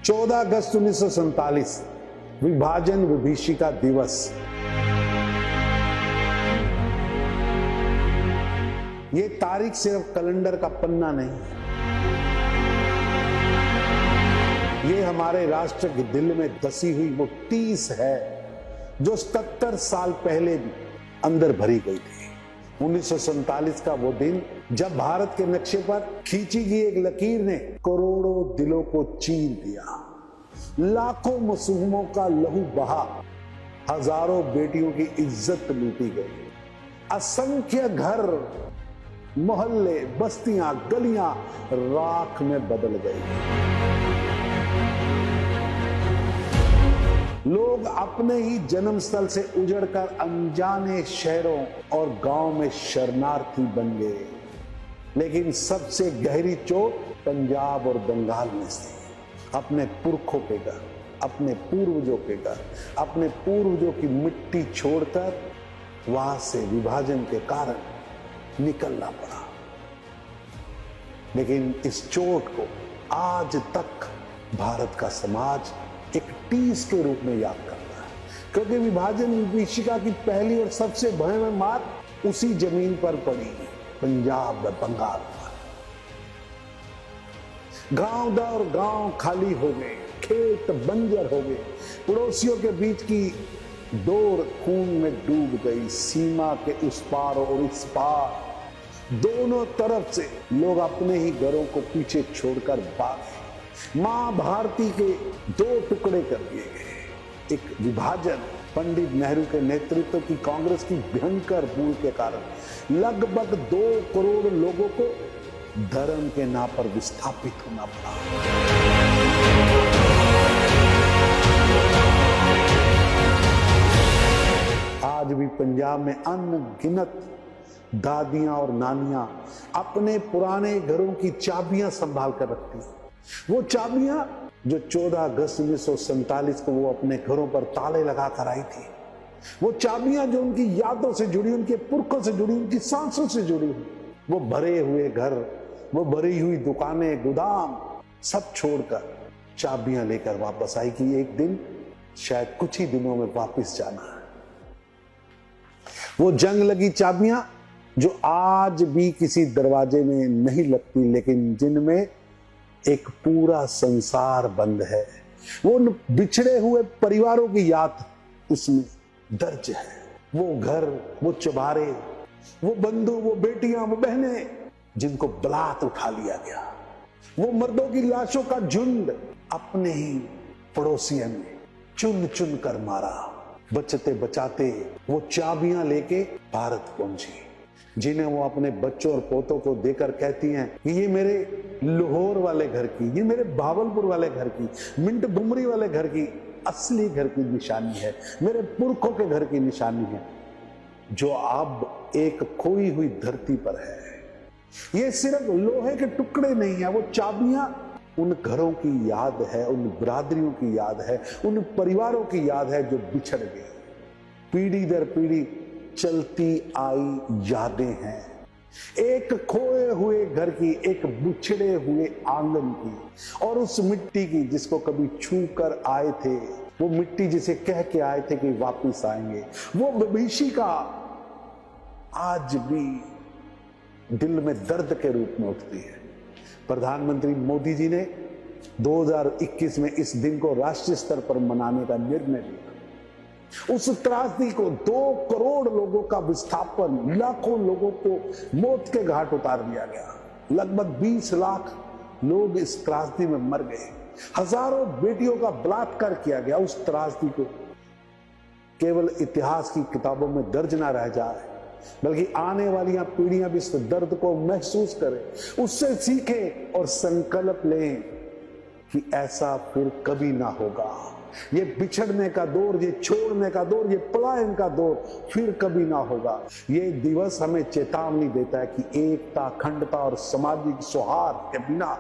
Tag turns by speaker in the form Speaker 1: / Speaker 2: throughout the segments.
Speaker 1: 14 अगस्त 1947 विभाजन विभीषिका दिवस। ये तारीख सिर्फ कैलेंडर का पन्ना नहीं, ये हमारे राष्ट्र के दिल में धसी हुई वो टीस है जो 77 साल पहले भी अंदर भरी गई थी। 1947 का वो दिन जब भारत के नक्शे पर खींची गई एक लकीर ने करोड़ों दिलों को चीर दिया, लाखों मासूमों का लहू बहा, हजारों बेटियों की इज्जत लूटी गई, असंख्य घर, मोहल्ले, बस्तियां, गलियां राख में बदल गई। लोग अपने ही जन्म स्थल से उजड़कर अनजाने शहरों और गांव में शरणार्थी बन गए। लेकिन सबसे गहरी चोट पंजाब और बंगाल में थी। अपने पुरखों के घर, अपने पूर्वजों के घर, अपने पूर्वजों की मिट्टी छोड़कर वहां से विभाजन के कारण निकलना पड़ा। लेकिन इस चोट को आज तक भारत का समाज एक टीस के रूप में याद करता है, क्योंकि विभाजन विभीषिका की पहली और सबसे भयानक मार उसी जमीन पर पड़ी, पंजाब व बंगाल पर। गांव दर गांव खाली हो गए, खेत बंजर हो गए, पड़ोसियों के बीच की डोर खून में डूब गई। सीमा के उस पार और इस पार दोनों तरफ से लोग अपने ही घरों को पीछे छोड़कर भागे। मां भारती के 2 टुकड़े कर दिए गए। एक विभाजन पंडित नेहरू के नेतृत्व की कांग्रेस की भयंकर भूल के कारण लगभग 2 करोड़ लोगों को धर्म के नाम पर विस्थापित होना पड़ा। आज भी पंजाब में अनगिनत दादियां और नानियां अपने पुराने घरों की चाबियां संभाल कर रखती हैं। वो चाबियां जो 14 अगस्त 1947 को वो अपने घरों पर ताले लगा कर आई थी, वो चाबियां जो उनकी यादों से जुड़ी, उनके पुरखों से जुड़ी, उनकी सांसों से जुड़ी हुई, वो भरे हुए घर, वो भरी हुई दुकानें, गोदाम सब छोड़कर चाबियां लेकर वापस आई कि एक दिन शायद कुछ ही दिनों में वापस जाना है। वो जंग लगी चाबियां जो आज भी किसी दरवाजे में नहीं लगती, लेकिन जिनमें एक पूरा संसार बंद है। वो उन बिछड़े हुए परिवारों की याद उसमें दर्ज है। वो घर, वो चबारे, वो बंधु, वो बेटियां, वो बहनें जिनको बलात् उठा लिया गया, वो मर्दों की लाशों का झुंड अपने ही पड़ोसियों ने चुन चुन कर मारा। बचते बचाते वो चाबियां लेके भारत पहुंची, जिन्हें वो अपने बच्चों और पोतों को देकर कहती हैं कि ये मेरे लाहौर वाले घर की, ये मेरे भावलपुर वाले घर की, मिंट बुमरी वाले घर की असली घर की निशानी है, मेरे पुरखों के घर की निशानी है, जो अब एक खोई हुई धरती पर है। ये सिर्फ लोहे के टुकड़े नहीं है, वो चाबियां उन घरों की याद है, उन बिरादरियों की याद है, उन परिवारों की याद है जो बिछड़ गए। पीढ़ी दर पीढ़ी चलती आई यादें हैं, एक खोए हुए घर की, एक बिछड़े हुए आंगन की, और उस मिट्टी की जिसको कभी छू कर आए थे, वो मिट्टी जिसे कह के आए थे कि वापस आएंगे। वो विभीषिका आज भी दिल में दर्द के रूप में उठती है। प्रधानमंत्री मोदी जी ने 2021 में इस दिन को राष्ट्रीय स्तर पर मनाने का निर्णय लिया। उस त्रासदी को 2 करोड़ लोगों का विस्थापन, लाखों लोगों को मौत के घाट उतार दिया गया। लगभग 20 लाख लोग इस त्रासदी में मर गए। हजारों बेटियों का बलात्कार किया गया। उस त्रासदी को केवल इतिहास की किताबों में दर्ज ना रह जाए, बल्कि आने वाली पीढ़ियां भी इस दर्द को महसूस करें, उससे सीखें और संकल्प लें कि ऐसा फिर कभी ना होगा। ये बिछड़ने का दौर, ये छोड़ने का दौर, ये पलायन का दौर फिर कभी ना होगा। ये दिवस हमें चेतावनी देता है कि एकता, अखंडता और सामाजिक सौहार्द के बिना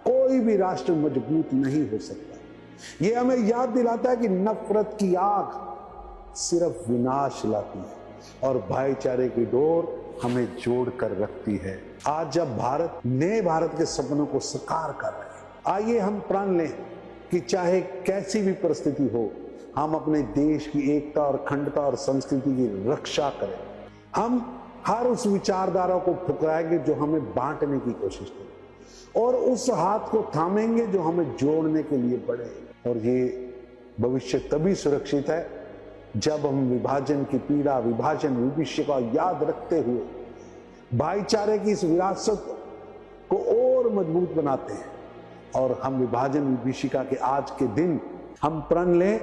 Speaker 1: कोई भी राष्ट्र मजबूत नहीं हो सकता। ये हमें याद दिलाता है कि नफरत की आग सिर्फ विनाश लाती है और भाईचारे की डोर हमें जोड़ कर रखती है। आज जब भारत नए भारत के सपनों को साकार कर रहे हैं, आइए हम प्रण लें कि चाहे कैसी भी परिस्थिति हो, हम अपने देश की एकता और अखंडता और संस्कृति की रक्षा करें। हम हर उस विचारधारा को ठुकराएंगे जो हमें बांटने की कोशिश करे, और उस हाथ को थामेंगे जो हमें जोड़ने के लिए बढ़े। और ये भविष्य तभी सुरक्षित है जब हम विभाजन की पीड़ा, विभाजन विभीषिका याद रखते हुए भाईचारे की इस विरासत को और मजबूत बनाते हैं। और हम विभाजन विभीषिका के आज के दिन हम प्रण लें,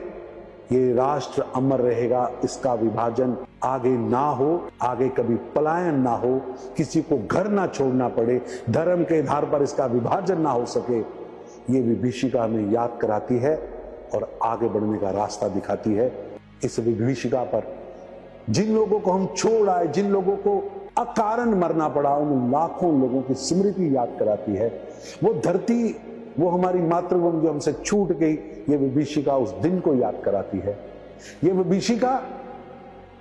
Speaker 1: ये राष्ट्र अमर रहेगा, इसका विभाजन आगे ना हो, आगे कभी पलायन ना हो, किसी को घर ना छोड़ना पड़े, धर्म के आधार पर इसका विभाजन ना हो सके। ये विभीषिका हमें याद कराती है और आगे बढ़ने का रास्ता दिखाती है। इस विभीषिका पर जिन लोगों को हम छोड़ आए, जिन लोगों को अकारण मरना पड़ा, उन लाखों लोगों की स्मृति याद कराती है। वो धरती, वो हमारी मातृभूमि जो हमसे छूट गई, ये विभीषिका उस दिन को याद कराती है। ये विभीषिका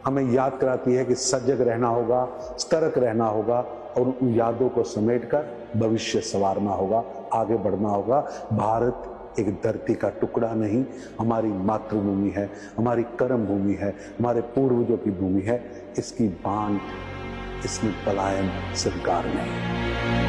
Speaker 1: हमें याद कराती है कि सजग रहना होगा, सतर्क रहना होगा और उन यादों को समेटकर भविष्य संवारना होगा, आगे बढ़ना होगा। भारत एक धरती का टुकड़ा नहीं, हमारी मातृभूमि है, हमारी कर्म भूमि है, हमारे पूर्वजों की भूमि है। इसकी बांध, इसमें पलायन स्वीकार नहीं।